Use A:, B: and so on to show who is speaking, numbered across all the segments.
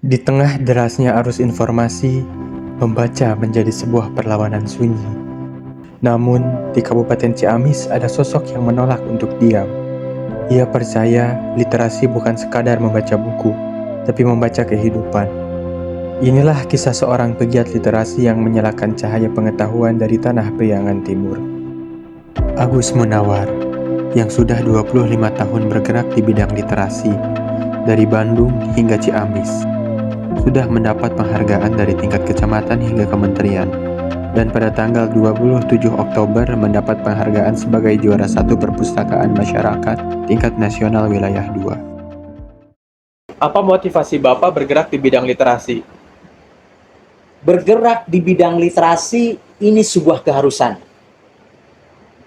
A: Di tengah derasnya arus informasi, membaca menjadi sebuah perlawanan sunyi. Namun, di Kabupaten Ciamis ada sosok yang menolak untuk diam. Ia percaya literasi bukan sekadar membaca buku, tapi membaca kehidupan. Inilah kisah seorang pegiat literasi yang menyalakan cahaya pengetahuan dari tanah Priangan Timur. Agus Munawar, yang sudah 25 tahun bergerak di bidang literasi, dari Bandung hingga Ciamis, sudah mendapat penghargaan dari tingkat kecamatan hingga kementerian, dan pada tanggal 27 Oktober mendapat penghargaan sebagai juara 1 perpustakaan masyarakat tingkat nasional wilayah 2.
B: Apa motivasi Bapak bergerak di bidang literasi?
C: Bergerak di bidang literasi ini sebuah keharusan.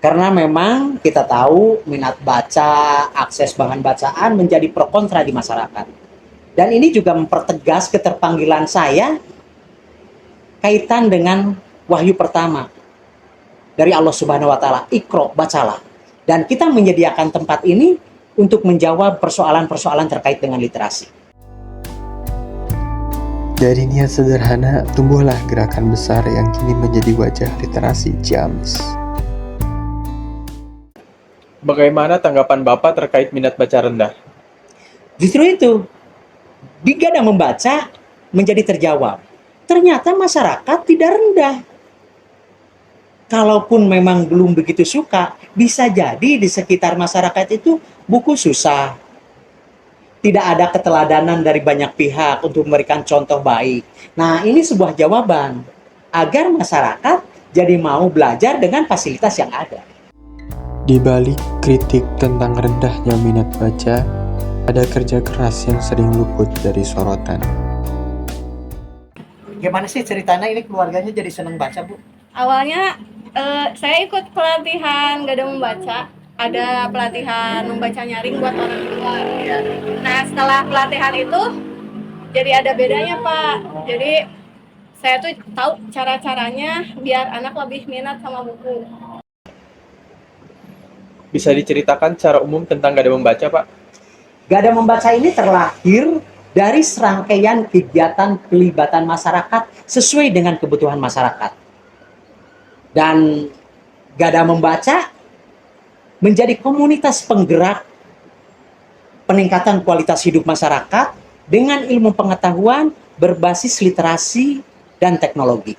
C: Karena memang kita tahu minat baca, akses bahan bacaan menjadi pro kontra di masyarakat. Dan ini juga mempertegas keterpanggilan saya kaitan dengan wahyu pertama dari Allah Subhanahu wa taala, Iqra, bacalah. Dan kita menyediakan tempat ini untuk menjawab persoalan-persoalan terkait dengan literasi.
A: Dari niat sederhana, tumbuhlah gerakan besar yang kini menjadi wajah literasi Ciamis.
B: Bagaimana tanggapan Bapak terkait minat baca rendah?
C: Justru itu, di Gada Membaca menjadi terjawab. Ternyata masyarakat tidak rendah. Kalaupun memang belum begitu suka, bisa jadi di sekitar masyarakat itu buku susah. Tidak ada keteladanan dari banyak pihak untuk memberikan contoh baik. Nah, ini sebuah jawaban agar masyarakat jadi mau belajar dengan fasilitas yang ada.
A: Di balik kritik tentang rendahnya minat baca, ada kerja keras yang sering luput dari sorotan.
C: Gimana sih ceritanya ini keluarganya jadi senang baca, Bu?
D: Awalnya saya ikut pelatihan Gada Membaca. Ada pelatihan membaca nyaring buat orang tua. Nah, setelah pelatihan itu jadi ada bedanya, Pak. Jadi saya tuh tahu cara-caranya biar anak lebih minat sama buku.
B: Bisa diceritakan secara umum tentang Gada Membaca, Pak?
C: Gada Membaca ini terlahir dari serangkaian kegiatan pelibatan masyarakat sesuai dengan kebutuhan masyarakat. Dan Gada Membaca menjadi komunitas penggerak peningkatan kualitas hidup masyarakat dengan ilmu pengetahuan berbasis literasi dan teknologi.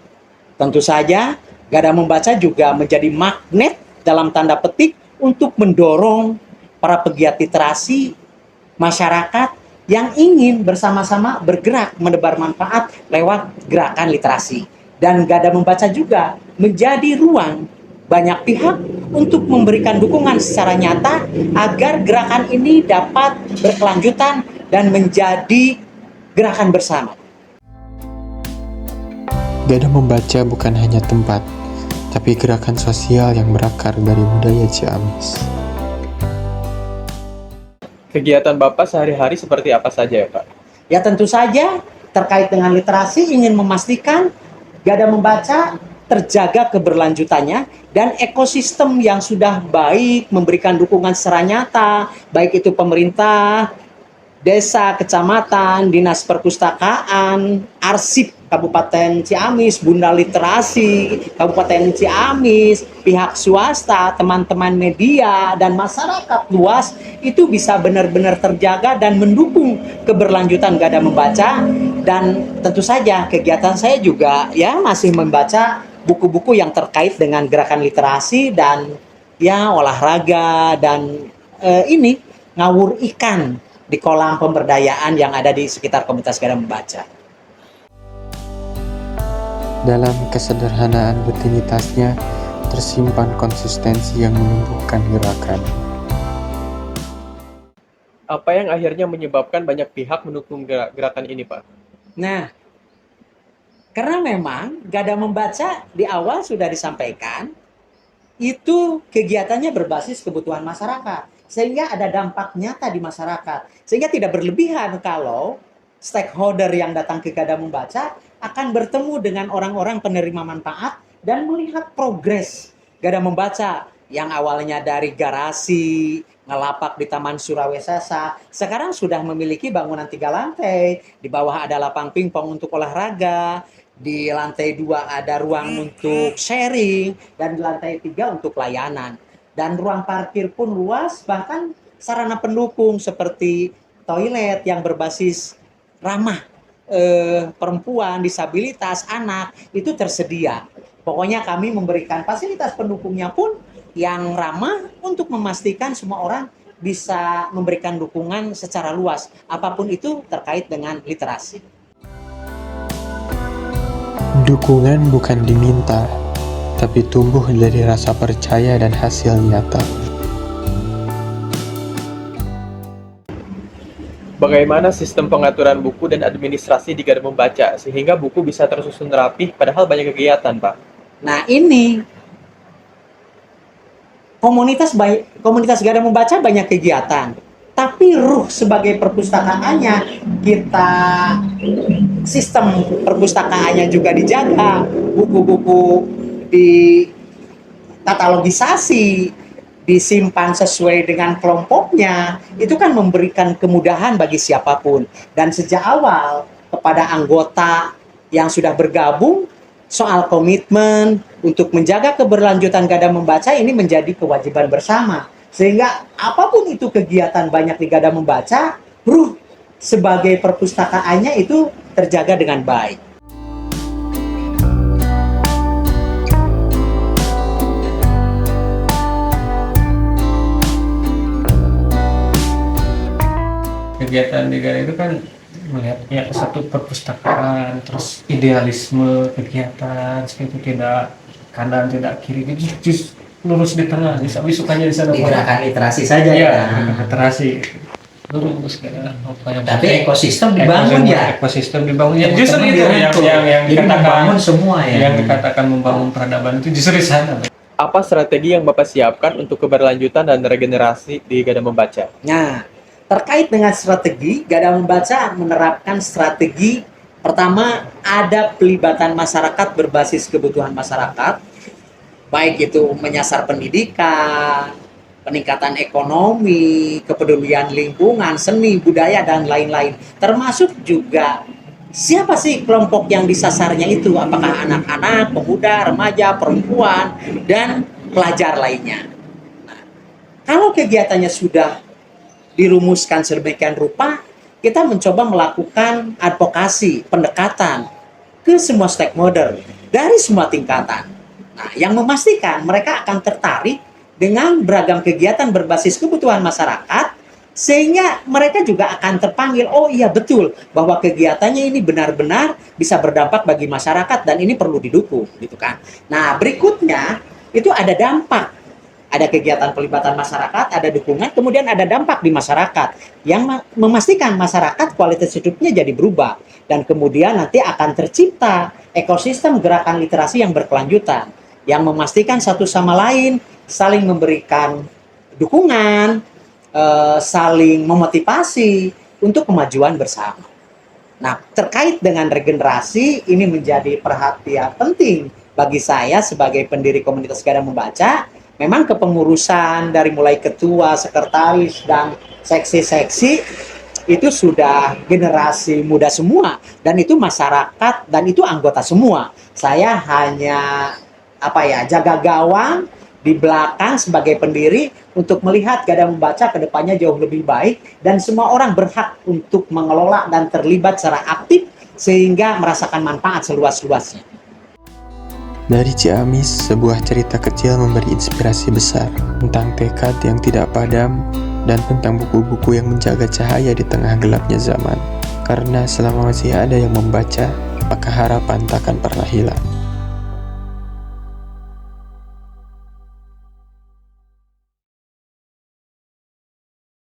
C: Tentu saja, Gada Membaca juga menjadi magnet dalam tanda petik untuk mendorong para pegiat literasi masyarakat yang ingin bersama-sama bergerak menebar manfaat lewat gerakan literasi. Dan Gada Membaca juga menjadi ruang banyak pihak untuk memberikan dukungan secara nyata agar gerakan ini dapat berkelanjutan dan menjadi gerakan bersama.
A: Gada Membaca bukan hanya tempat, tapi gerakan sosial yang berakar dari budaya Ciamis.
B: Kegiatan Bapak sehari-hari seperti apa saja ya, Pak?
C: Ya tentu saja terkait dengan literasi ingin memastikan Gada Membaca terjaga keberlanjutannya dan ekosistem yang sudah baik memberikan dukungan secara nyata, baik itu pemerintah, desa, kecamatan, dinas perpustakaan, arsip Kabupaten Ciamis, Bunda Literasi Kabupaten Ciamis, pihak swasta, teman-teman media, dan masyarakat luas itu bisa benar-benar terjaga dan mendukung keberlanjutan Gada Membaca. Dan tentu saja kegiatan saya juga ya masih membaca buku-buku yang terkait dengan gerakan literasi dan ya olahraga dan ini ngawur ikan di kolam pemberdayaan yang ada di sekitar komunitas Gada Membaca.
A: Dalam kesederhanaan rutinitasnya, tersimpan konsistensi yang menumbuhkan gerakan.
B: Apa yang akhirnya menyebabkan banyak pihak mendukung gerakan ini, Pak?
C: Nah, karena memang Gada Membaca di awal sudah disampaikan, itu kegiatannya berbasis kebutuhan masyarakat. Sehingga ada dampak nyata di masyarakat. Sehingga tidak berlebihan kalau stakeholder yang datang ke Gada Membaca akan bertemu dengan orang-orang penerima manfaat dan melihat progres Gada Membaca yang awalnya dari garasi, ngelapak di Taman Surawesasa, sekarang sudah memiliki bangunan 3 lantai. Di bawah ada lapang pingpong untuk olahraga, di lantai 2 ada ruang untuk sharing, dan di lantai 3 untuk layanan. Dan ruang parkir pun luas, bahkan sarana pendukung seperti toilet yang berbasis ramah perempuan, disabilitas, anak, itu tersedia. Pokoknya kami memberikan fasilitas pendukungnya pun yang ramah untuk memastikan semua orang bisa memberikan dukungan secara luas, apapun itu terkait dengan literasi.
A: Dukungan bukan diminta, tapi tumbuh dari rasa percaya dan hasil nyata.
B: Bagaimana sistem pengaturan buku dan administrasi di Gada Membaca sehingga buku bisa tersusun rapih padahal banyak kegiatan, Pak?
C: Nah, ini komunitas Gada Membaca banyak kegiatan, tapi ruh sebagai perpustakaannya, kita sistem perpustakaannya juga dijaga, buku-buku dikatalogisasi, disimpan sesuai dengan kelompoknya, itu kan memberikan kemudahan bagi siapapun. Dan sejak awal kepada anggota yang sudah bergabung, soal komitmen untuk menjaga keberlanjutan Gada Membaca ini menjadi kewajiban bersama. Sehingga apapun itu kegiatan banyak di Gada Membaca, ruh sebagai perpustakaannya itu terjaga dengan baik.
E: Kegiatan di Gada itu kan melihatnya satu perpustakaan, terus idealisme kegiatan seperti tidak kanan tidak kiri, just lurus di tengah, bisa sukanya di sana.
C: Di gerakan literasi saja
E: ya. Literasi lurus Gada.
C: Tapi ekosistem dibangun ya.
E: Ekosistem dibangun ya. Justru itu yang dikatakan
C: membangun semua ya.
E: Yang dikatakan membangun peradaban itu justru di sana.
B: Apa strategi yang Bapak siapkan untuk keberlanjutan dan regenerasi di Gada Membaca?
C: Nah, terkait dengan strategi, Gada Membaca menerapkan strategi pertama, ada pelibatan masyarakat berbasis kebutuhan masyarakat, baik itu menyasar pendidikan, peningkatan ekonomi, kepedulian lingkungan, seni, budaya, dan lain-lain. Termasuk juga siapa sih kelompok yang disasarnya itu, apakah anak-anak, pemuda, remaja, perempuan, dan pelajar lainnya. Nah, kalau kegiatannya sudah dirumuskan sedemikian rupa, kita mencoba melakukan advokasi, pendekatan ke semua stakeholder dari semua tingkatan. Nah, yang memastikan mereka akan tertarik dengan beragam kegiatan berbasis kebutuhan masyarakat, sehingga mereka juga akan terpanggil, oh iya betul, bahwa kegiatannya ini benar-benar bisa berdampak bagi masyarakat dan ini perlu didukung, gitu kan. Nah, berikutnya itu ada dampak. Ada kegiatan pelibatan masyarakat, ada dukungan, kemudian ada dampak di masyarakat yang memastikan masyarakat kualitas hidupnya jadi berubah. Dan kemudian nanti akan tercipta ekosistem gerakan literasi yang berkelanjutan, yang memastikan satu sama lain saling memberikan dukungan, saling memotivasi untuk kemajuan bersama. Nah, terkait dengan regenerasi, ini menjadi perhatian penting bagi saya sebagai pendiri komunitas Gada Membaca. Memang kepengurusan dari mulai ketua, sekretaris, dan seksi-seksi itu sudah generasi muda semua, dan itu masyarakat, dan itu anggota semua. Saya hanya jaga gawang di belakang sebagai pendiri untuk melihat Gada Membaca ke depannya jauh lebih baik, dan semua orang berhak untuk mengelola dan terlibat secara aktif sehingga merasakan manfaat seluas-luasnya.
A: Dari Ciamis, sebuah cerita kecil memberi inspirasi besar tentang tekad yang tidak padam dan tentang buku-buku yang menjaga cahaya di tengah gelapnya zaman. Karena selama masih ada yang membaca, maka harapan takkan pernah hilang.